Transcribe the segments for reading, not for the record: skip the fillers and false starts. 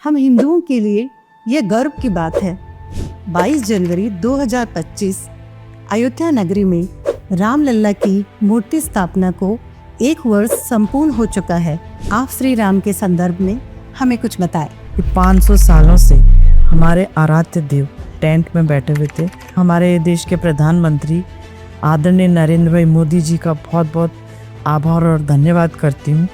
हम हिंदुओं के लिए यह गर्व की बात है। 22 जनवरी 2025 अयोध्या नगरी में रामलल्ला की मूर्ति स्थापना को 1 वर्ष संपूर्ण हो चुका है। आप श्री राम के संदर्भ में हमें कुछ बताएं। 500 सालों से हमारे आराध्य देव टेंट में बैठे हुए थे। हमारे देश के प्रधानमंत्री आदरणीय नरेंद्र भाई मोदी जी का बहुत बहुत आभार और धन्यवाद करती हूँ।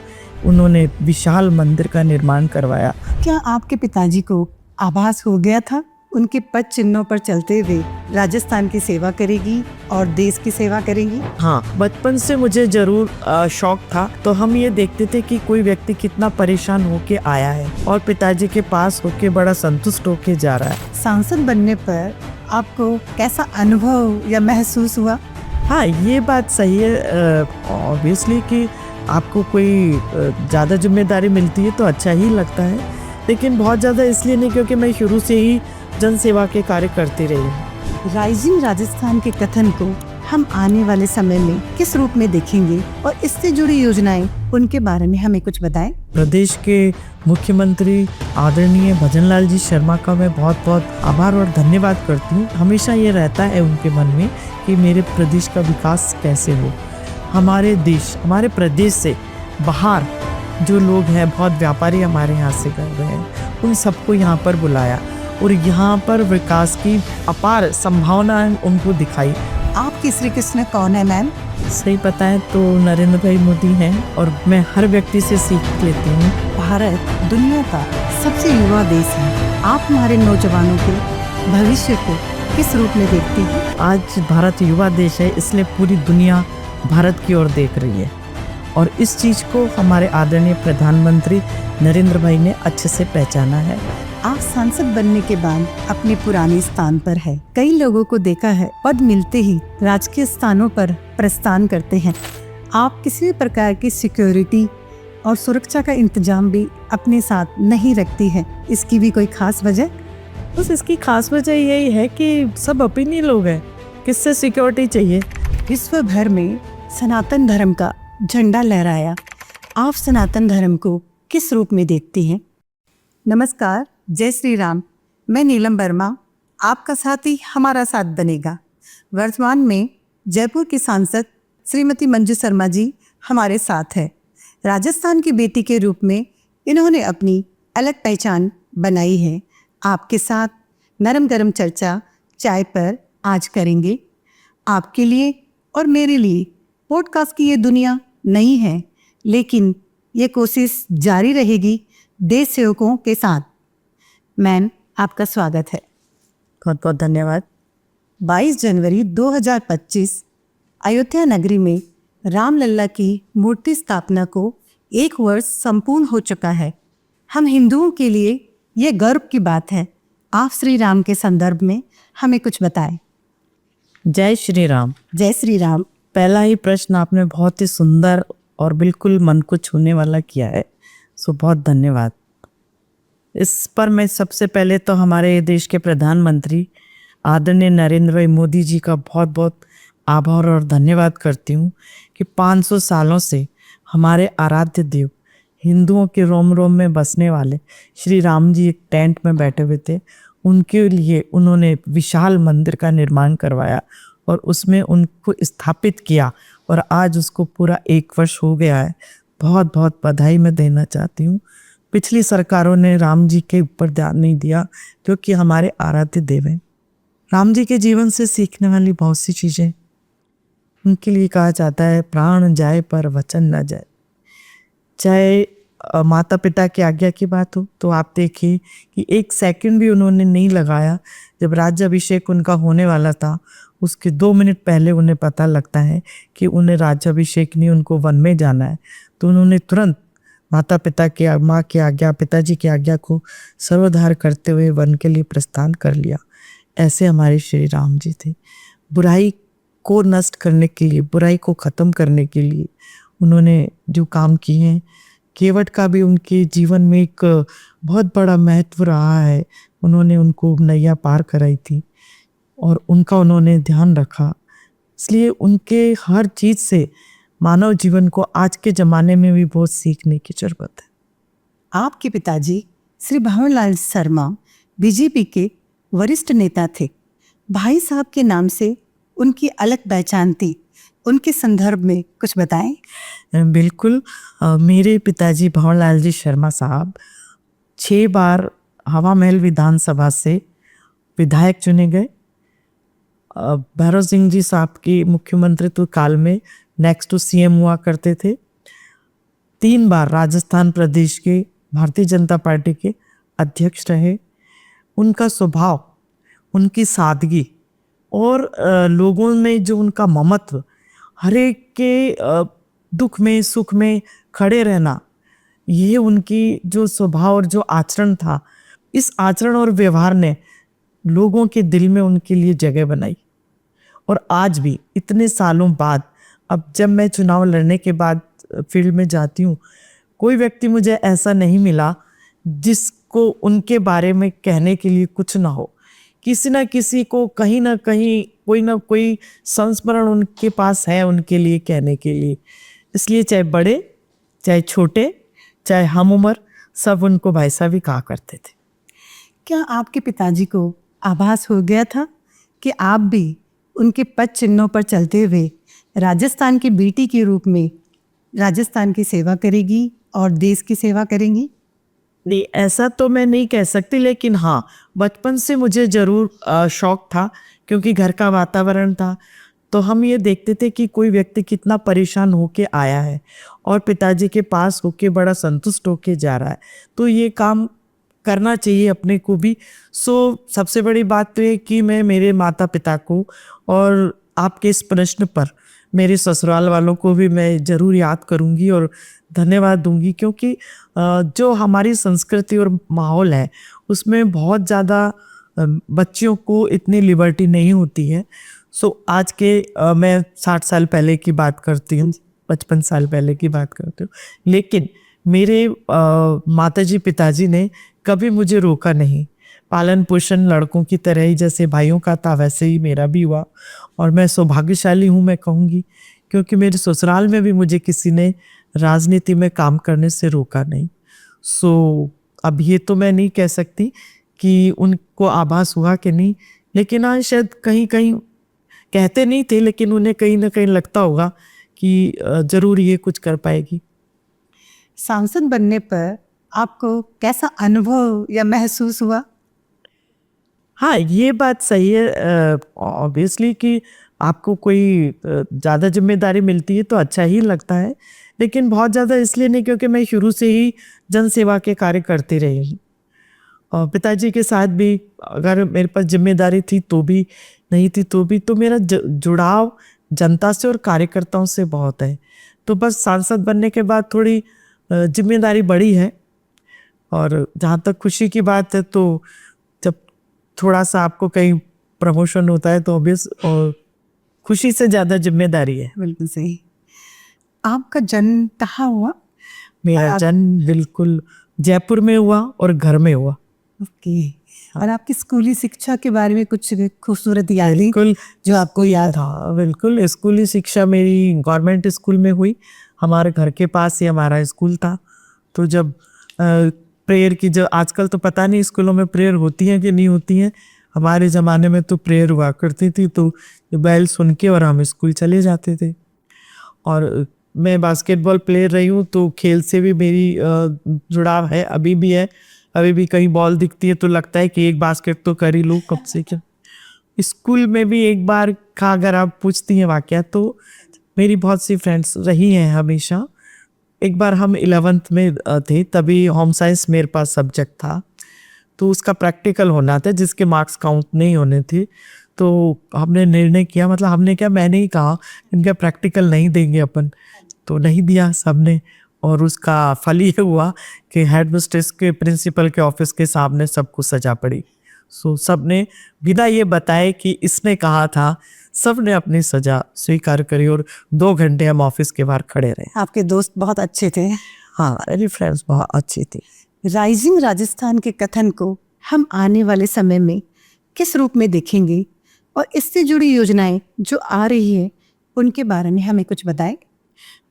उन्होंने विशाल मंदिर का निर्माण करवाया। क्या आपके पिताजी को आभास हो गया था उनके पद चिन्हों पर चलते हुए राजस्थान की सेवा करेगी और देश की सेवा करेंगी? हाँ, बचपन से मुझे जरूर शौक था। तो हम ये देखते थे कि कोई व्यक्ति कितना परेशान होके आया है और पिताजी के पास होके बड़ा संतुष्ट होके जा रहा है। सांसद बनने पर आपको कैसा अनुभव या महसूस हुआ? हाँ, ये बात सही है ऑब्वियसली कि आपको कोई ज़्यादा जिम्मेदारी मिलती है तो अच्छा ही लगता है, लेकिन बहुत ज़्यादा इसलिए नहीं क्योंकि मैं शुरू से ही जन सेवा के कार्य करती रही हूँ। राइजिंग राजस्थान के कथन को हम आने वाले समय में किस रूप में देखेंगे और इससे जुड़ी योजनाएं, उनके बारे में हमें कुछ बताएं। प्रदेश के मुख्यमंत्री आदरणीय भजनलाल जी शर्मा का मैं बहुत बहुत आभार और धन्यवाद करती हूँ। हमेशा ये रहता है उनके मन में कि मेरे प्रदेश का विकास कैसे हो। हमारे देश, हमारे प्रदेश से बाहर जो लोग हैं, बहुत व्यापारी हमारे यहाँ से कर रहे हैं, उन सबको यहाँ पर बुलाया और यहाँ पर विकास की अपार संभावनाएं उनको दिखाई। आपकी श्री कृष्ण कौन है मैम? सही पता है तो नरेंद्र भाई मोदी हैं और मैं हर व्यक्ति से सीख लेती हूँ। भारत दुनिया का सबसे युवा देश है। आप हमारे नौजवानों के भविष्य को किस रूप में देखती हैं? आज भारत युवा देश है, इसलिए पूरी दुनिया भारत की ओर देख रही है और इस चीज़ को हमारे आदरणीय प्रधानमंत्री नरेंद्र भाई ने अच्छे से पहचाना है। आप सांसद बनने के बाद अपने पुराने स्थान पर है। कई लोगों को देखा है पद मिलते ही राजकीय स्थानों पर प्रस्थान करते हैं। आप किसी भी प्रकार की सिक्योरिटी और सुरक्षा का इंतजाम भी अपने साथ नहीं रखती है। इसकी भी कोई खास वजह? बस इसकी खास वजह यही है कि सब अपने लोग हैं, किससे सिक्योरिटी चाहिए। विश्व भर में सनातन धर्म का झंडा लहराया। आप सनातन धर्म को किस रूप में देखती हैं? नमस्कार, जय श्री राम। मैं नीलम वर्मा, आपका साथी हमारा साथ बनेगा। वर्तमान में जयपुर की सांसद श्रीमती मंजू शर्मा जी हमारे साथ है। राजस्थान की बेटी के रूप में इन्होंने अपनी अलग पहचान बनाई है। आपके साथ नरम गरम चर्चा चाय पर आज करेंगे। आपके लिए और मेरे लिए पॉडकास्ट की ये दुनिया नहीं है, लेकिन ये कोशिश जारी रहेगी देश सेवकों के साथ। मैम, आपका स्वागत है। बहुत बहुत धन्यवाद। 22 जनवरी 2025 अयोध्या नगरी में रामलल्ला की मूर्ति स्थापना को 1 वर्ष संपूर्ण हो चुका है। हम हिंदुओं के लिए ये गर्व की बात है। आप श्री राम के संदर्भ में हमें कुछ बताएं। जय श्री राम। जय श्री राम। पहला ही प्रश्न आपने बहुत ही सुंदर और बिल्कुल मन को छूने वाला किया है, सो बहुत धन्यवाद। इस पर मैं सबसे पहले तो हमारे देश के प्रधानमंत्री आदरणीय नरेंद्र भाई मोदी जी का बहुत बहुत आभार और धन्यवाद करती हूँ कि 500 सालों से हमारे आराध्य देव हिंदुओं के रोम रोम में बसने वाले श्री राम जी एक टेंट में बैठे हुए थे। उनके लिए उन्होंने विशाल मंदिर का निर्माण करवाया और उसमें उनको स्थापित किया और आज उसको पूरा 1 वर्ष हो गया है। बहुत बहुत बधाई मैं देना चाहती हूँ। पिछली सरकारों ने राम जी के ऊपर ध्यान नहीं दिया, क्योंकि हमारे आराध्य देव हैं। राम जी के जीवन से सीखने वाली बहुत सी चीज़ें, उनके लिए कहा जाता है प्राण जाए पर वचन न जाए। चाहे माता पिता की आज्ञा की बात हो तो आप देखिए कि 1 सेकंड भी उन्होंने नहीं लगाया। जब राज्याभिषेक उनका होने वाला था, उसके 2 मिनट पहले उन्हें पता लगता है कि उन्हें राज्याभिषेक नहीं, उनको वन में जाना है, तो उन्होंने तुरंत माता पिता की, माँ की आज्ञा, पिताजी की आज्ञा को सर्वधार करते हुए वन के लिए प्रस्थान कर लिया। ऐसे हमारे श्री राम जी थे। बुराई को नष्ट करने के लिए, बुराई को ख़त्म करने के लिए उन्होंने जो काम किए हैं, केवट का भी उनके जीवन में एक बहुत बड़ा महत्व रहा है। उन्होंने उनको नैया पार कराई थी और उनका उन्होंने ध्यान रखा, इसलिए उनके हर चीज़ से मानव जीवन को आज के ज़माने में भी बहुत सीखने की ज़रूरत है। आपके पिताजी श्री भंवरलाल शर्मा बीजेपी के वरिष्ठ नेता थे। भाई साहब के नाम से उनकी अलग पहचान थी। उनके संदर्भ में कुछ बताएं। बिल्कुल। मेरे पिताजी भंवरलाल जी शर्मा साहब 6 बार हवा महल विधानसभा से विधायक चुने गए। भैरव सिंह जी साहब की मुख्यमंत्रित्व काल में नेक्स्ट टू सीएम हुआ करते थे। 3 बार राजस्थान प्रदेश के भारतीय जनता पार्टी के अध्यक्ष रहे। उनका स्वभाव, उनकी सादगी और लोगों में जो उनका ममत्व, हर एक के दुख में सुख में खड़े रहना, ये उनकी जो स्वभाव और जो आचरण था, इस आचरण और व्यवहार ने लोगों के दिल में उनके लिए जगह बनाई। और आज भी इतने सालों बाद, अब जब मैं चुनाव लड़ने के बाद फील्ड में जाती हूँ, कोई व्यक्ति मुझे ऐसा नहीं मिला जिसको उनके बारे में कहने के लिए कुछ ना हो। किसी ना किसी को कहीं ना कहीं कोई ना कोई संस्मरण उनके पास है उनके लिए कहने के लिए। इसलिए चाहे बड़े चाहे छोटे चाहे हम उम्र, सब उनको भाई साहब ही कहा करते थे। क्या आपके पिताजी को आभास हो गया था कि आप भी उनके पद चिन्हों पर चलते हुए राजस्थान की बेटी के रूप में राजस्थान की सेवा करेगी और देश की सेवा करेंगी? नहीं, ऐसा तो मैं नहीं कह सकती, लेकिन हाँ, बचपन से मुझे ज़रूर शौक था, क्योंकि घर का वातावरण था। तो हम ये देखते थे कि कोई व्यक्ति कितना परेशान होके आया है और पिताजी के पास होके बड़ा संतुष्ट होके जा रहा है, तो ये काम करना चाहिए अपने को भी। सबसे बड़ी बात तो ये कि मैं मेरे माता पिता को और आपके इस प्रश्न पर मेरे ससुराल वालों को भी मैं ज़रूर याद करूँगी और धन्यवाद दूंगी, क्योंकि जो हमारी संस्कृति और माहौल है उसमें बहुत ज़्यादा बच्चियों को इतनी लिबर्टी नहीं होती है। आज के मैं 60 साल पहले की बात करती हूँ, 55 साल पहले की बात करती हूँ, लेकिन मेरे माताजी पिताजी ने कभी मुझे रोका नहीं। पालन पोषण लड़कों की तरह ही जैसे भाइयों का था वैसे ही मेरा भी हुआ। और मैं सौभाग्यशाली हूँ, मैं कहूँगी, क्योंकि मेरे ससुराल में भी मुझे किसी ने राजनीति में काम करने से रोका नहीं। अब ये तो मैं नहीं कह सकती कि उनको आभास हुआ कि नहीं, लेकिन हाँ, शायद कहीं कहीं कहते नहीं थे, लेकिन उन्हें कहीं ना कहीं लगता होगा कि ज़रूर ये कुछ कर पाएगी। सांसद बनने पर आपको कैसा अनुभव या महसूस हुआ? हाँ, ये बात सही है ऑब्वियसली कि आपको कोई ज़्यादा जिम्मेदारी मिलती है तो अच्छा ही लगता है, लेकिन बहुत ज़्यादा इसलिए नहीं, क्योंकि मैं शुरू से ही जन सेवा के कार्य करती रही हूँ। और पिताजी के साथ भी अगर मेरे पास जिम्मेदारी थी तो भी, नहीं थी तो भी, तो मेरा जुड़ाव जनता से और कार्यकर्ताओं से बहुत है। तो बस सांसद बनने के बाद थोड़ी जिम्मेदारी बढ़ी है। और जहाँ तक खुशी की बात है, तो जब थोड़ा सा आपको कहीं प्रमोशन होता है तो ऑब्वियस और खुशी से ज़्यादा जिम्मेदारी है। बिल्कुल सही। आपका जन्म कहाँ हुआ? मेरा जन्म बिल्कुल जयपुर में हुआ और घर में हुआ। ओके। और आपकी स्कूली शिक्षा के बारे में कुछ खूबसूरत यादें बिल्कुल जो आपको याद? हाँ, बिल्कुल। स्कूली शिक्षा मेरी गवर्नमेंट स्कूल में हुई। हमारे घर के पास ही हमारा स्कूल था। तो जब प्रेयर की, जो आजकल तो पता नहीं स्कूलों में प्रेयर होती है कि नहीं होती है, हमारे ज़माने में तो प्रेयर हुआ करती थी। तो बैल सुन के और हम स्कूल चले जाते थे। और मैं बास्केटबॉल प्लेयर रही हूँ, तो खेल से भी मेरी जुड़ाव है, अभी भी है। अभी भी कहीं बॉल दिखती है तो लगता है कि एक बास्केट तो कर ही लूँ कब से। क्या स्कूल में भी एक बार का अगर आप पूछती हैं वाकया, तो मेरी बहुत सी फ्रेंड्स रही हैं हमेशा। एक बार हम 11th में थे, तभी होम साइंस मेरे पास सब्जेक्ट था, तो उसका प्रैक्टिकल होना था जिसके मार्क्स काउंट नहीं होने थे। तो हमने निर्णय किया, मतलब हमने क्या, मैंने ही कहा इनका प्रैक्टिकल नहीं देंगे अपन, तो नहीं दिया सबने। और उसका फल ये हुआ कि हेड मिस्ट्रेस के प्रिंसिपल के ऑफिस के सामने सबको सजा पड़ी। सबने बिना ये बताए कि इसने कहा था, सबने अपनी सजा स्वीकार करी और 2 घंटे हम ऑफिस के बाहर खड़े रहे। आपके दोस्त बहुत अच्छे थे? हाँ, मेरी फ्रेंड्स बहुत अच्छी थी। राइजिंग राजस्थान के कथन को हम आने वाले समय में किस रूप में देखेंगे, और इससे जुड़ी योजनाएं जो आ रही है उनके बारे में हमें कुछ बताएं।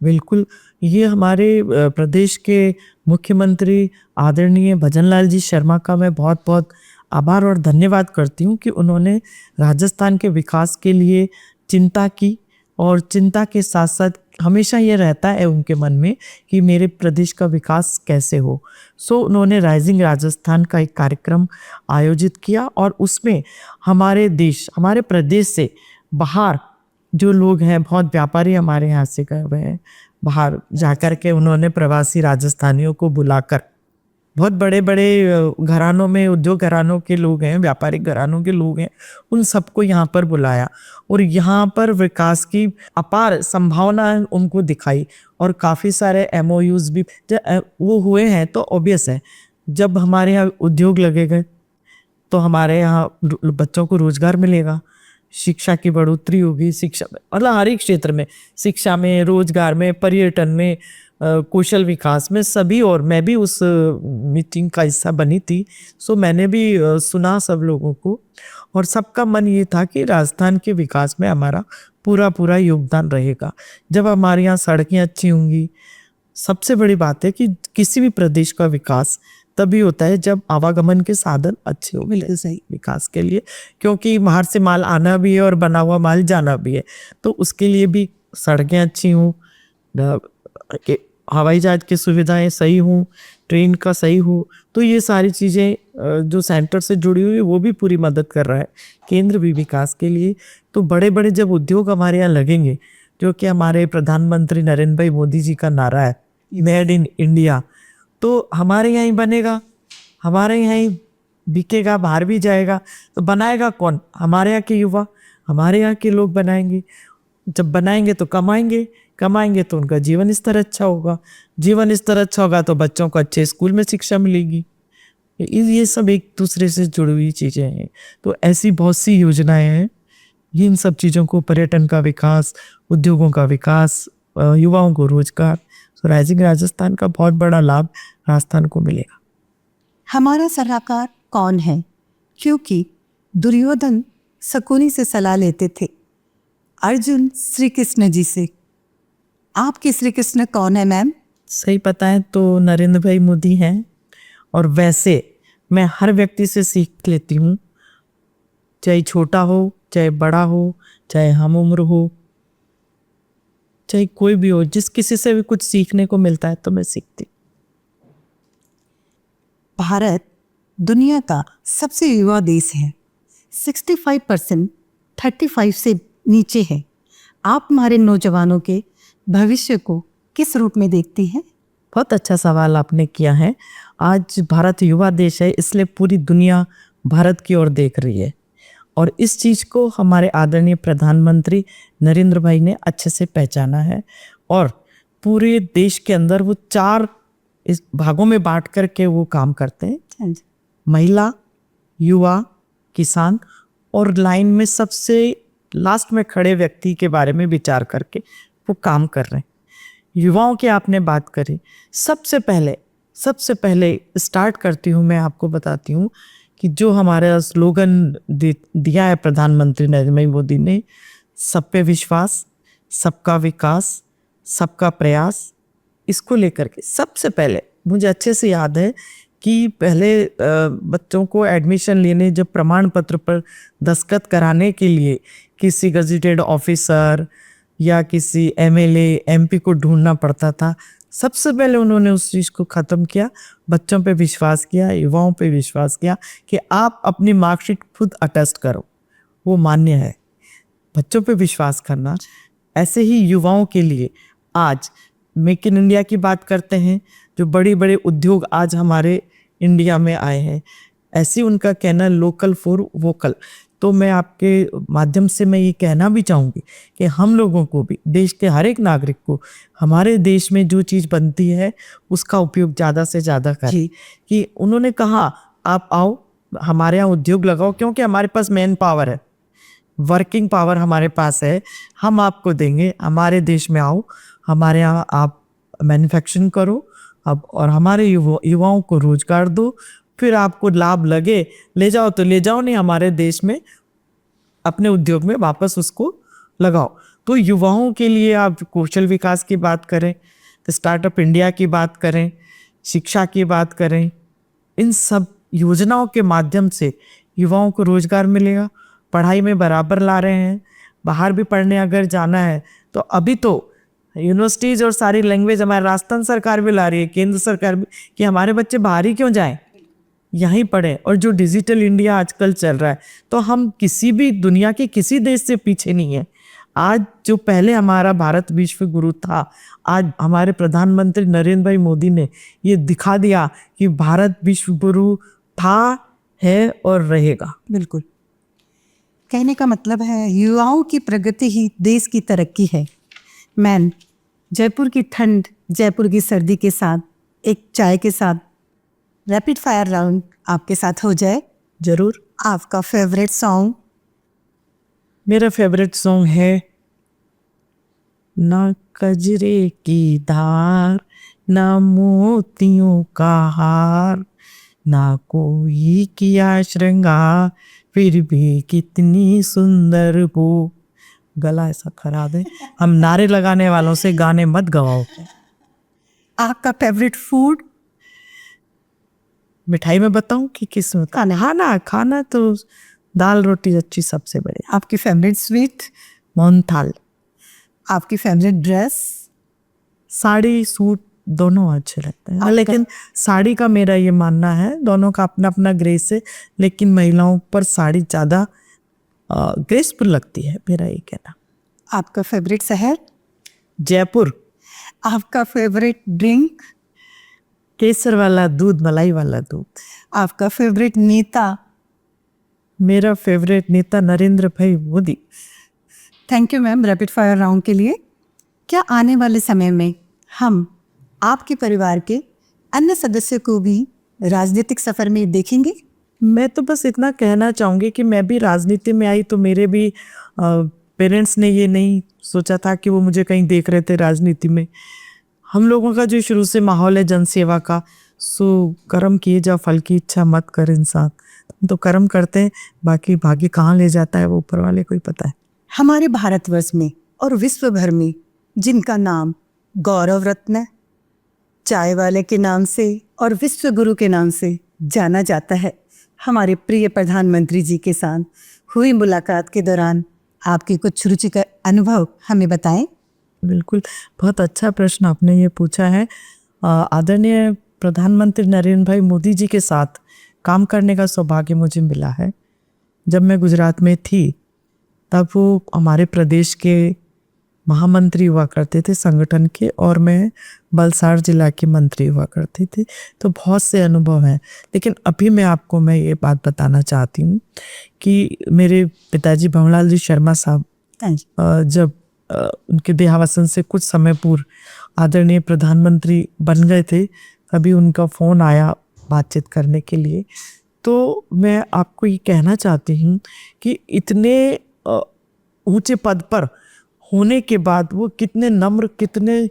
बिल्कुल, ये हमारे प्रदेश के मुख्यमंत्री आदरणीय भजनलाल जी शर्मा का मैं बहुत-बहुत आभार और धन्यवाद करती हूँ कि उन्होंने राजस्थान के विकास के लिए चिंता की और चिंता के साथ-साथ हमेशा ये रहता है उनके मन में कि मेरे प्रदेश का विकास कैसे हो। सो उन्होंने राइजिंग राजस्थान का एक कार्यक्रम आयोजित किया और उसमें हमारे देश, हमारे प्रदेश से बाहर जो लोग हैं, बहुत व्यापारी हमारे यहाँ से गए हुए हैं, बाहर जाकर के उन्होंने प्रवासी राजस्थानियों को बुलाकर, बहुत बड़े बड़े घरानों में, उद्योग घरानों के लोग हैं, व्यापारिक घरानों के लोग हैं, उन सबको यहाँ पर बुलाया और यहाँ पर विकास की अपार संभावना उनको दिखाई और काफ़ी सारे MOUs भी वो हुए हैं। तो ऑब्वियस है, जब हमारे यहाँ उद्योग लगेगा तो हमारे यहाँ बच्चों को रोजगार मिलेगा, शिक्षा की बढ़ोतरी होगी, शिक्षा मतलब हर एक क्षेत्र में, शिक्षा में, रोजगार में, पर्यटन में, कौशल विकास में, सभी। और मैं भी उस मीटिंग का हिस्सा बनी थी, सो मैंने भी सुना सब लोगों को और सबका मन ये था कि राजस्थान के विकास में हमारा पूरा पूरा योगदान रहेगा। जब हमारे यहाँ सड़कें अच्छी होंगी, सबसे बड़ी बात है कि किसी भी प्रदेश का विकास तभी होता है जब आवागमन के साधन अच्छे हो मिले सही विकास के लिए, क्योंकि बाहर से माल आना भी है और बना हुआ माल जाना भी है। तो उसके लिए भी सड़कें अच्छी हों, हवाई जहाज की सुविधाएं सही हों, ट्रेन का सही हो, तो ये सारी चीज़ें जो सेंटर से जुड़ी हुई वो भी पूरी मदद कर रहा है, केंद्र भी विकास के लिए। तो बड़े बड़े जब उद्योग हमारे यहाँ लगेंगे, जो कि हमारे प्रधानमंत्री नरेंद्र भाई मोदी जी का नारा है, मेड इन इंडिया, तो हमारे यहाँ ही बनेगा, हमारे यहाँ ही बिकेगा, बाहर भी जाएगा। तो बनाएगा कौन? हमारे यहाँ के युवा, हमारे यहाँ के लोग बनाएंगे। जब बनाएंगे तो कमाएंगे, कमाएंगे तो उनका जीवन स्तर अच्छा होगा, जीवन स्तर अच्छा होगा तो बच्चों को अच्छे स्कूल में शिक्षा मिलेगी। ये सब एक दूसरे से जुड़ी हुई चीज़ें हैं। तो ऐसी बहुत सी योजनाएं हैं, इन सब चीज़ों को, पर्यटन का विकास, उद्योगों का विकास, युवाओं को रोजगार, तो राइजिंग राजस्थान का बहुत बड़ा लाभ राजस्थान को मिलेगा। हमारा सलाहकार कौन है? क्योंकि दुर्योधन शकुनी से सलाह लेते थे, अर्जुन श्री कृष्ण जी से। आपके श्री कृष्ण कौन है मैम? सही पता है तो नरेंद्र भाई मोदी हैं। और वैसे मैं हर व्यक्ति से सीख लेती हूँ, चाहे छोटा हो, चाहे बड़ा हो, चाहे हम उम्र हो, चाहे कोई भी हो, जिस किसी से भी कुछ सीखने को मिलता है तो मैं सीखती। भारत दुनिया का सबसे युवा देश है, 65% 35 से नीचे है। आप हमारे नौजवानों के भविष्य को किस रूप में देखती हैं? बहुत अच्छा सवाल आपने किया है। आज भारत युवा देश है, इसलिए पूरी दुनिया भारत की ओर देख रही है और इस चीज़ को हमारे आदरणीय प्रधानमंत्री नरेंद्र भाई ने अच्छे से पहचाना है और पूरे देश के अंदर वो 4 इस भागों में बांट करके वो काम करते हैं। महिला, युवा, किसान और लाइन में सबसे लास्ट में खड़े व्यक्ति के बारे में विचार करके वो काम कर रहे हैं। युवाओं की आपने बात करी, सबसे पहले स्टार्ट करती हूँ, मैं आपको बताती हूँ कि जो हमारा स्लोगन दिया है प्रधानमंत्री नरेंद्र मोदी ने, सब पे विश्वास, सबका विकास, सबका प्रयास, इसको लेकर के सबसे पहले मुझे अच्छे से याद है कि पहले बच्चों को एडमिशन लेने जब प्रमाण पत्र पर दस्तखत कराने के लिए किसी गजेटेड ऑफिसर या किसी MLA MP को ढूंढना पड़ता था, सबसे पहले उन्होंने उस चीज़ को ख़त्म किया, बच्चों पे विश्वास किया, युवाओं पे विश्वास किया कि आप अपनी मार्कशीट खुद अटेस्ट करो, वो मान्य है। बच्चों पे विश्वास करना। ऐसे ही युवाओं के लिए आज मेक इन इंडिया की बात करते हैं, जो बड़े बड़े उद्योग आज हमारे इंडिया में आए हैं, ऐसी उनका कहना लोकल फॉर वोकल। तो मैं आपके माध्यम से मैं ये कहना भी चाहूँगी कि हम लोगों को भी, देश के हर एक नागरिक को, हमारे देश में जो चीज़ बनती है उसका उपयोग ज़्यादा से ज़्यादा करें। कि उन्होंने कहा आप आओ हमारे यहाँ उद्योग लगाओ, क्योंकि हमारे पास मैन पावर है, वर्किंग पावर हमारे पास है, हम आपको देंगे, हमारे देश में आओ, हमारे यहाँ आप मैन्युफैक्चरिंग करो अब और हमारे युवाओं को रोजगार दो, फिर आपको लाभ लगे ले जाओ तो ले जाओ, नहीं हमारे देश में अपने उद्योग में वापस उसको लगाओ। तो युवाओं के लिए आप कौशल विकास की बात करें, तो स्टार्टअप इंडिया की बात करें, शिक्षा की बात करें, इन सब योजनाओं के माध्यम से युवाओं को रोजगार मिलेगा। पढ़ाई में बराबर ला रहे हैं। बाहर भी पढ़ने अगर जाना है तो अभी तो यूनिवर्सिटीज और सारी लैंग्वेज हमारी राजस्थान सरकार भी ला रही है, केंद्र सरकार भी, कि हमारे बच्चे बाहर ही क्यों जाएं, यहीं पढ़े। और जो डिजिटल इंडिया आजकल चल रहा है, तो हम किसी भी दुनिया के किसी देश से पीछे नहीं है। आज जो पहले हमारा भारत विश्व गुरु था, आज हमारे प्रधानमंत्री नरेंद्र भाई मोदी ने ये दिखा दिया कि भारत विश्व गुरु था, है और रहेगा। बिल्कुल, कहने का मतलब है युवाओं की प्रगति ही देश की तरक्की है। मैम, जयपुर की ठंड, जयपुर की सर्दी के साथ एक चाय के साथ रैपिड फायर राउंड आपके साथ हो जाए। जरूर। आपका फेवरेट सॉन्ग? मेरा फेवरेट सॉन्ग है ना कजरे की धार, ना मोतियों का हार, ना कोई किया श्रृंगार, फिर भी कितनी सुंदर वो। गला ऐसा खराब है, हम नारे लगाने वालों से गाने मत गवाओ। आपका फेवरेट फूड? मिठाई में बताऊं कि किस में? खाना खाना तो दाल रोटी अच्छी सबसे बढ़िया। आपकी फेवरेट स्वीट? मोहनथाल। आपकी फेवरेट ड्रेस? साड़ी सूट दोनों अच्छे लगते हैं, लेकिन साड़ी का मेरा ये मानना है, दोनों का अपना अपना ग्रेस है, लेकिन महिलाओं पर साड़ी ज़्यादा ग्रेसफुल लगती है, मेरा ये कहना। आपका फेवरेट शहर? जयपुर। आपका फेवरेट ड्रिंक? केसर वाला दूध, मलाई वाला दूध। आपका फेवरेट नेता? मेरा फेवरेट नेता नरेंद्र भाई Modi. Thank you ma'am rapid fire round के लिए। क्या आने वाले समय में हम आपके परिवार के अन्य सदस्यों को भी राजनीतिक सफर में देखेंगे? मैं तो बस इतना कहना चाहूँगी कि मैं भी राजनीति में आई तो मेरे भी पेरेंट्स ने ये नहीं सोचा था कि वो मुझे कहीं देख रहे थे राजनीति में। हम लोगों का जो शुरू से माहौल है जनसेवा का, सो कर्म किए जा फल की इच्छा मत कर इंसान। हम तो कर्म करते हैं, बाकी भाग्य कहाँ ले जाता है वो ऊपर वाले को ही पता है। हमारे भारतवर्ष में और विश्व भर में जिनका नाम गौरव रत्न, चाय वाले के नाम से और विश्व गुरु के नाम से जाना जाता है, हमारे प्रिय प्रधानमंत्री जी के साथ हुई मुलाकात के दौरान आपके कुछ रुचिकर अनुभव हमें बताएं। बिल्कुल, बहुत अच्छा प्रश्न आपने ये पूछा है। आदरणीय प्रधानमंत्री नरेंद्र भाई मोदी जी के साथ काम करने का सौभाग्य मुझे मिला है। जब मैं गुजरात में थी तब वो हमारे प्रदेश के महामंत्री हुआ करते थे संगठन के, और मैं वलसाड़ जिला की मंत्री हुआ करती थी। तो बहुत से अनुभव हैं, लेकिन अभी मैं ये बात बताना चाहती हूँ कि मेरे पिताजी भंवरलाल जी शर्मा साहब जब उनके देहावसन से कुछ समय पूर्व आदरणीय प्रधानमंत्री बन गए थे, तभी उनका फ़ोन आया बातचीत करने के लिए। तो मैं आपको ये कहना चाहती हूँ कि इतने ऊंचे पद पर होने के बाद वो कितने नम्र, कितने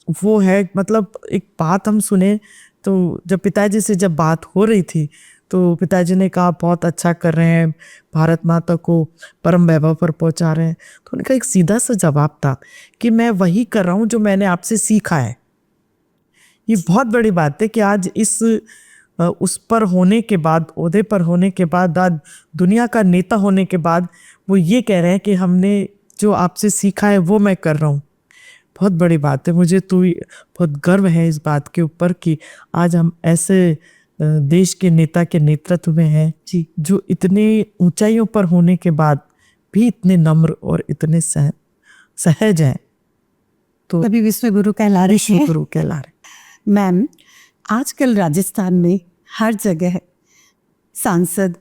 वो है, मतलब एक बात हम सुने तो जब पिताजी से जब बात हो रही थी तो पिताजी ने कहा बहुत अच्छा कर रहे हैं, भारत माता को परम वैभव पर पहुंचा रहे हैं। तो उनका एक सीधा सा जवाब था कि मैं वही कर रहा हूं जो मैंने आपसे सीखा है। ये बहुत बड़ी बात है कि आज इस उस पर होने के बाद, ओहदे पर होने के बाद, आज दुनिया का नेता होने के बाद वो ये कह रहे हैं कि हमने जो आपसे सीखा है वो मैं कर रहा हूँ। बहुत बड़ी बात है। मुझे तो बहुत गर्व है इस बात के ऊपर कि आज हम ऐसे देश के नेता के नेतृत्व में हैं जी, जो इतने ऊंचाइयों पर होने के बाद भी इतने नम्र और इतने सहज हैं। तो अभी विश्व गुरु कहला रहे हैं। गुरु कहला रहे। मैम, आजकल राजस्थान में हर जगह सांसद,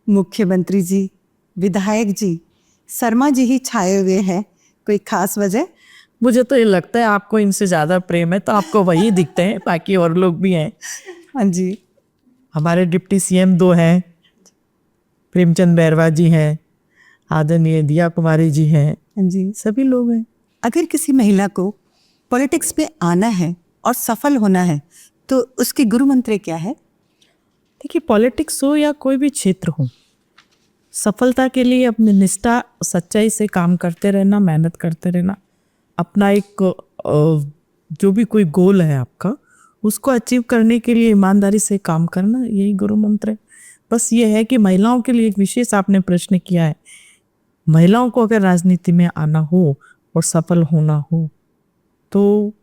मुख्यमंत्री जी, विधायक जी, शर्मा जी ही छाए हुए हैं। कोई खास वजह? मुझे तो ये लगता है आपको इनसे ज़्यादा प्रेम है तो आपको वही दिखते हैं, बाकी और लोग भी हैं। हाँ जी। हमारे डिप्टी सीएम 2 हैं, प्रेमचंद बैरवा जी हैं, आदरणीय दिया कुमारी जी हैं। हाँ जी, सभी लोग हैं। अगर किसी महिला को पॉलिटिक्स में आना है और सफल होना है तो उसकी गुरु मंत्र क्या है? देखिए, पॉलिटिक्स हो या कोई भी क्षेत्र हो, सफलता के लिए अपनी निष्ठा सच्चाई से काम करते रहना, मेहनत करते रहना, अपना एक जो भी कोई गोल है आपका उसको अचीव करने के लिए ईमानदारी से काम करना, यही गुरु मंत्र है। बस ये है कि महिलाओं के लिए एक विशेष आपने प्रश्न किया है। महिलाओं को अगर राजनीति में आना हो और सफल होना हो तो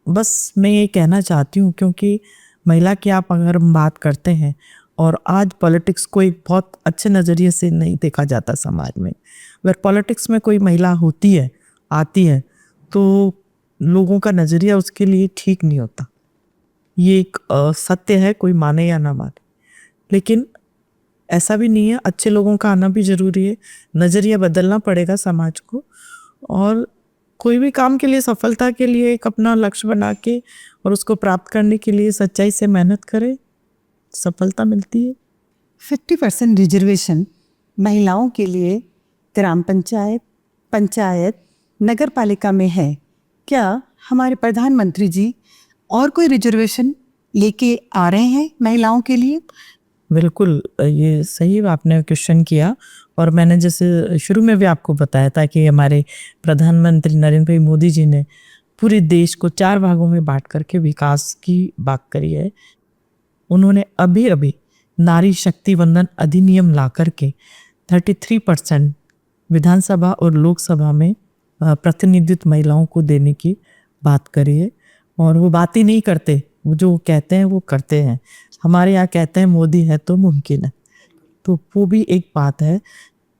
बस मैं ये कहना चाहती हूँ, क्योंकि महिला की आप अगर हम बात करते हैं और आज पॉलिटिक्स को एक बहुत अच्छे नज़रिए से नहीं देखा जाता समाज में। अगर पॉलिटिक्स में कोई महिला होती है, आती है, तो लोगों का नज़रिया उसके लिए ठीक नहीं होता। ये एक सत्य है, कोई माने या ना माने। लेकिन ऐसा भी नहीं है, अच्छे लोगों का आना भी ज़रूरी है। नज़रिया बदलना पड़ेगा समाज को, और कोई भी काम के लिए, सफलता के लिए एक अपना लक्ष्य बना के और उसको प्राप्त करने के लिए सच्चाई से मेहनत करें, सफलता मिलती है। 50% रिजर्वेशन महिलाओं के लिए ग्राम पंचायत, पंचायत, नगर पालिका में है। क्या हमारे प्रधानमंत्री जी और कोई रिजर्वेशन लेके आ रहे हैं महिलाओं के लिए? बिल्कुल, ये सही आपने क्वेश्चन किया। और मैंने जैसे शुरू में भी आपको बताया था कि हमारे प्रधानमंत्री नरेंद्र भाई मोदी जी ने पूरे देश को 4 भागों में बांट करके विकास की बात करी है। उन्होंने अभी अभी नारी शक्ति वंदन अधिनियम ला करके 33% विधानसभा और लोकसभा में प्रतिनिधित्व महिलाओं को देने की बात करी है। और वो बात ही नहीं करते, वो जो कहते हैं वो करते हैं। हमारे यहाँ कहते हैं मोदी है तो मुमकिन है, तो वो भी एक बात है।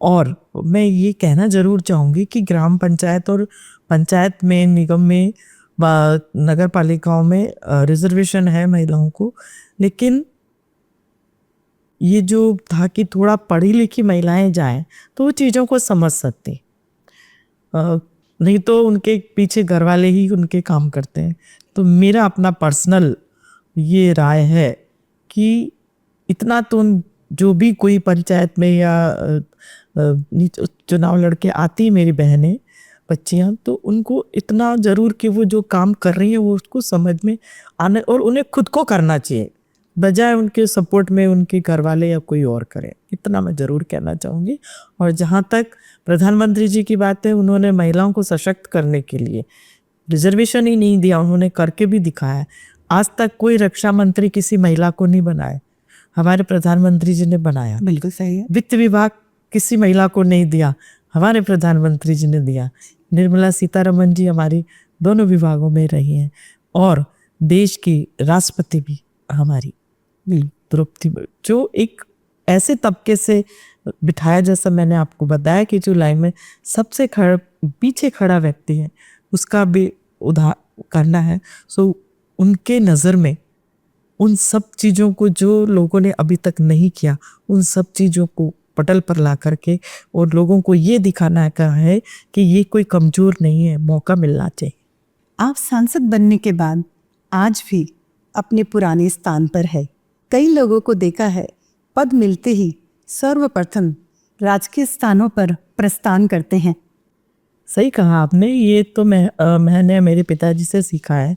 और मैं ये कहना ज़रूर चाहूँगी कि ग्राम पंचायत और पंचायत में, निगम में, नगर पालिकाओं में रिजर्वेशन है महिलाओं को। लेकिन ये जो था कि थोड़ा पढ़ी लिखी महिलाएं जाएं तो वो चीज़ों को समझ सकती, नहीं तो उनके पीछे घर वाले ही उनके काम करते हैं। तो मेरा अपना पर्सनल ये राय है कि इतना तो जो भी कोई पंचायत में या चुनाव लड़के आती है मेरी बहनें, बच्चियाँ, तो उनको इतना ज़रूर कि वो जो काम कर रही हैं वो उसको समझ में आने, और उन्हें खुद को करना चाहिए बजाय उनके सपोर्ट में उनके घर वाले या कोई और करे। इतना मैं ज़रूर कहना चाहूँगी। और जहाँ तक प्रधानमंत्री जी की बात है, उन्होंने महिलाओं को सशक्त करने के लिए रिजर्वेशन ही नहीं दिया, उन्होंने करके भी दिखाया। आज तक कोई रक्षा मंत्री किसी महिला को नहीं बनाया, हमारे प्रधानमंत्री जी ने बनाया। बिल्कुल सही है। वित्त विभाग किसी महिला को नहीं दिया, हमारे प्रधानमंत्री जी ने दिया। निर्मला सीतारमन जी हमारी दोनों विभागों में रही हैं। और देश की राष्ट्रपति भी हमारी द्रौपदी, जो एक ऐसे तबके से बिठाया, जैसा मैंने आपको बताया कि जो लाइन में सबसे पीछे खड़ा व्यक्ति है उसका भी उदाहरण करना है। सो उनके नज़र में उन सब चीज़ों को जो लोगों ने अभी तक नहीं किया, उन सब चीज़ों को पटल पर ला करके और लोगों को ये दिखाना है कि ये कोई कमज़ोर नहीं है, मौका मिलना चाहिए। आप सांसद बनने के बाद आज भी अपने पुराने स्थान पर है। कई लोगों को देखा है पद मिलते ही सर्वप्रथम राजकीय स्थानों पर प्रस्थान करते हैं। सही कहा आपने, ये तो मैंने मेरे पिताजी से सीखा है।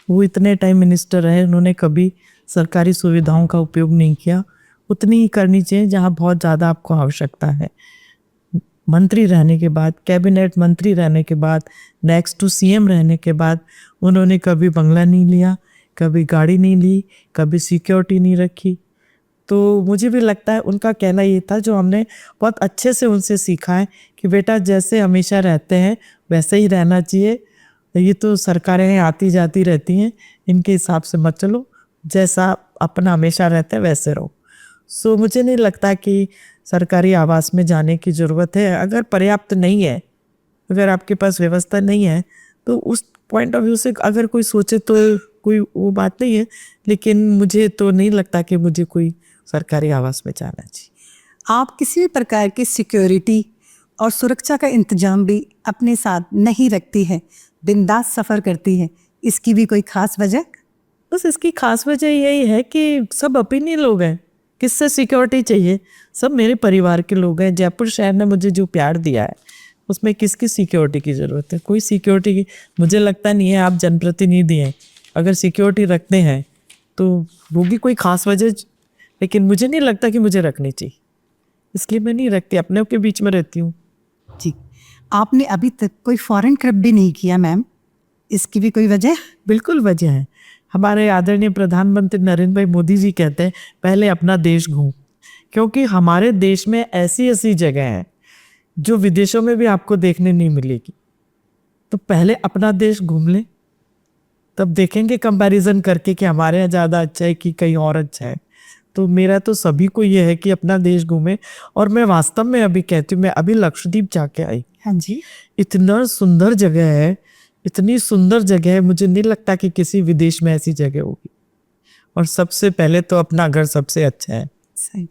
वो इतने टाइम मिनिस्टर रहे, उन्होंने कभी सरकारी सुविधाओं का उपयोग नहीं किया। उतनी ही करनी चाहिए जहाँ बहुत ज़्यादा आपको आवश्यकता है। मंत्री रहने के बाद, कैबिनेट मंत्री रहने के बाद, नेक्स्ट टू सीएम रहने के बाद उन्होंने कभी बंगला नहीं लिया, कभी गाड़ी नहीं ली, कभी सिक्योरिटी नहीं रखी। तो मुझे भी लगता है उनका कहना ये था, जो हमने बहुत अच्छे से उनसे सीखा है, कि बेटा जैसे हमेशा रहते हैं वैसे ही रहना चाहिए। ये तो सरकारें आती जाती रहती हैं, इनके हिसाब से मत चलो, जैसा अपना हमेशा रहते हैं वैसे रहो। सो मुझे नहीं लगता कि सरकारी आवास में जाने की ज़रूरत है। अगर पर्याप्त नहीं है, अगर आपके पास व्यवस्था नहीं है, तो उस पॉइंट ऑफ व्यू से अगर कोई सोचे तो कोई वो बात नहीं है। लेकिन मुझे तो नहीं लगता कि मुझे कोई सरकारी आवास में जाना चाहिए। आप किसी भी प्रकार की सिक्योरिटी और सुरक्षा का इंतजाम भी अपने साथ नहीं रखती है, बिंदास सफ़र करती है, इसकी भी कोई खास वजह? बस इसकी खास वजह यही है कि सब अपने लोग हैं, किससे सिक्योरिटी चाहिए? सब मेरे परिवार के लोग हैं। जयपुर शहर ने मुझे जो प्यार दिया है उसमें किसकी सिक्योरिटी की ज़रूरत है? कोई सिक्योरिटी की मुझे लगता नहीं है। आप जनप्रतिनिधि हैं, अगर सिक्योरिटी रखते हैं तो होगी कोई ख़ास वजह, लेकिन मुझे नहीं लगता कि मुझे रखनी चाहिए। इसलिए मैं नहीं रखती, अपने के बीच में रहती हूँ। जी, आपने अभी तक कोई फॉरेन ट्रिप भी नहीं किया मैम, इसकी भी कोई वजह? बिल्कुल वजह है। हमारे आदरणीय प्रधानमंत्री नरेंद्र भाई मोदी जी कहते हैं पहले अपना देश घूम, क्योंकि हमारे देश में ऐसी ऐसी जगह है जो विदेशों में भी आपको देखने नहीं मिलेगी। तो पहले अपना देश घूम लें, तब देखेंगे कंपैरिजन करके कि हमारे यहाँ ज़्यादा अच्छा है कि कहीं और अच्छा है। तो मेरा तो सभी को ये है कि अपना देश घूमे। और मैं वास्तव में अभी कहती हूँ, मैं अभी लक्षद्वीप जाके आई, हाँ जी, इतना सुंदर जगह है, इतनी सुंदर जगह है, मुझे नहीं लगता कि किसी विदेश में ऐसी जगह होगी। और सबसे पहले तो अपना घर सबसे अच्छा है। सही।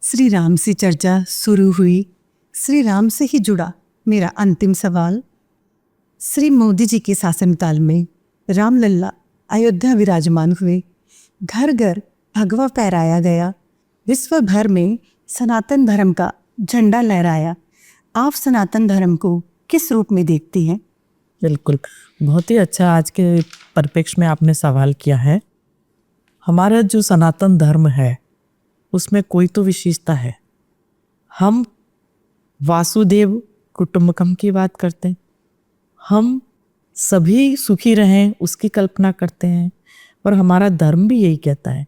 श्री राम से चर्चा शुरू हुई, श्री राम से ही जुड़ा मेरा अंतिम सवाल। श्री मोदी जी के शासनकाल में रामलल्ला अयोध्या विराजमान हुए, घर घर भगवा फहराया गया, विश्व भर में सनातन धर्म का झंडा लहराया। आप सनातन धर्म को किस रूप में देखती हैं? बिल्कुल, बहुत ही अच्छा आज के परिप्रेक्ष्य में आपने सवाल किया है। हमारा जो सनातन धर्म है उसमें कोई तो विशेषता है। हम वासुदेव कुटुंबकम की बात करते हैं, हम सभी सुखी रहें उसकी कल्पना करते हैं। और हमारा धर्म भी यही कहता है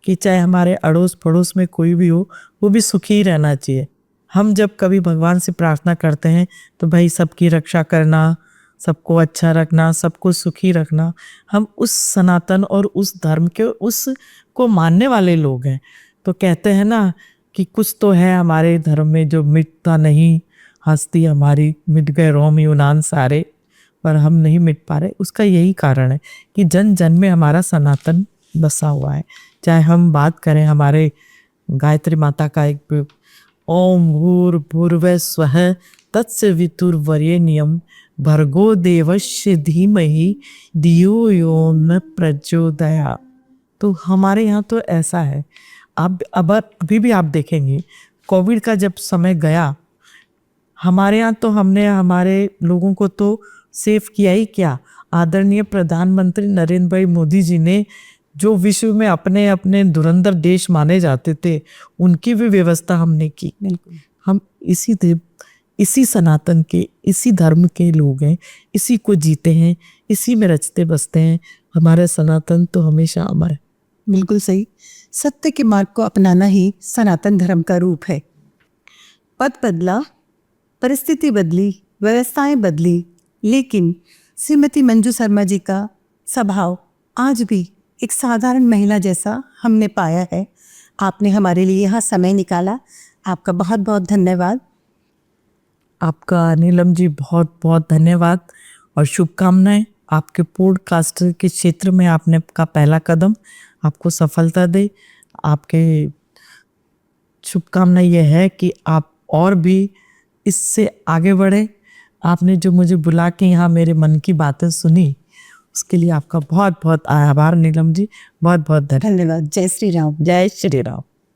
कि चाहे हमारे अड़ोस पड़ोस में कोई भी हो, वो भी सुखी ही रहना चाहिए। हम जब कभी भगवान से प्रार्थना करते हैं तो भाई सबकी रक्षा करना, सबको अच्छा रखना, सबको सुखी रखना। हम उस सनातन और उस धर्म के उसको मानने वाले लोग हैं। तो कहते हैं ना कि कुछ तो है हमारे धर्म में जो मिटता नहीं, हस्ती हमारी मिट गए रोम यूनान सारे, पर हम नहीं मिट पा रहे। उसका यही कारण है कि जन जन में हमारा सनातन बसा हुआ है। चाहे हम बात करें हमारे गायत्री माता का एक ओम भूर्भुवः स्वः तत्सवितुर्वरेण्यं भर्गो देवस्य धीमहि धियो यो न प्रचोदयात्। तो हमारे यहाँ तो ऐसा है। अब अभी भी आप देखेंगे कोविड का जब समय गया, हमारे यहाँ तो हमने हमारे लोगों को तो सेफ किया ही क्या, आदरणीय प्रधानमंत्री नरेंद्र भाई मोदी जी ने जो विश्व में अपने अपने धुरंधर देश माने जाते थे उनकी भी व्यवस्था हमने की। बिल्कुल, हम इसी सनातन के, इसी धर्म के लोग हैं, इसी को जीते हैं, इसी में रचते बसते हैं। हमारा सनातन तो हमेशा अमर है। बिल्कुल सही। सत्य के मार्ग को अपनाना ही सनातन धर्म का रूप है। पद बदला, परिस्थिति बदली, व्यवस्थाएं बदली, लेकिन श्रीमती मंजू शर्मा जी का स्वभाव आज भी एक साधारण महिला जैसा हमने पाया है। आपने हमारे लिए यहाँ समय निकाला, आपका बहुत बहुत धन्यवाद। आपका नीलम जी बहुत बहुत धन्यवाद और शुभकामनाएं। आपके पॉडकास्ट के क्षेत्र में आपने का पहला कदम आपको सफलता दे। आपके शुभकामना ये है कि आप और भी इससे आगे बढ़े। आपने जो मुझे बुला के यहाँ मेरे मन की बातें सुनी, उसके लिए आपका बहुत बहुत आभार नीलम जी, बहुत बहुत धन्यवाद। धन्यवाद। जय श्री राम। जय श्री राम।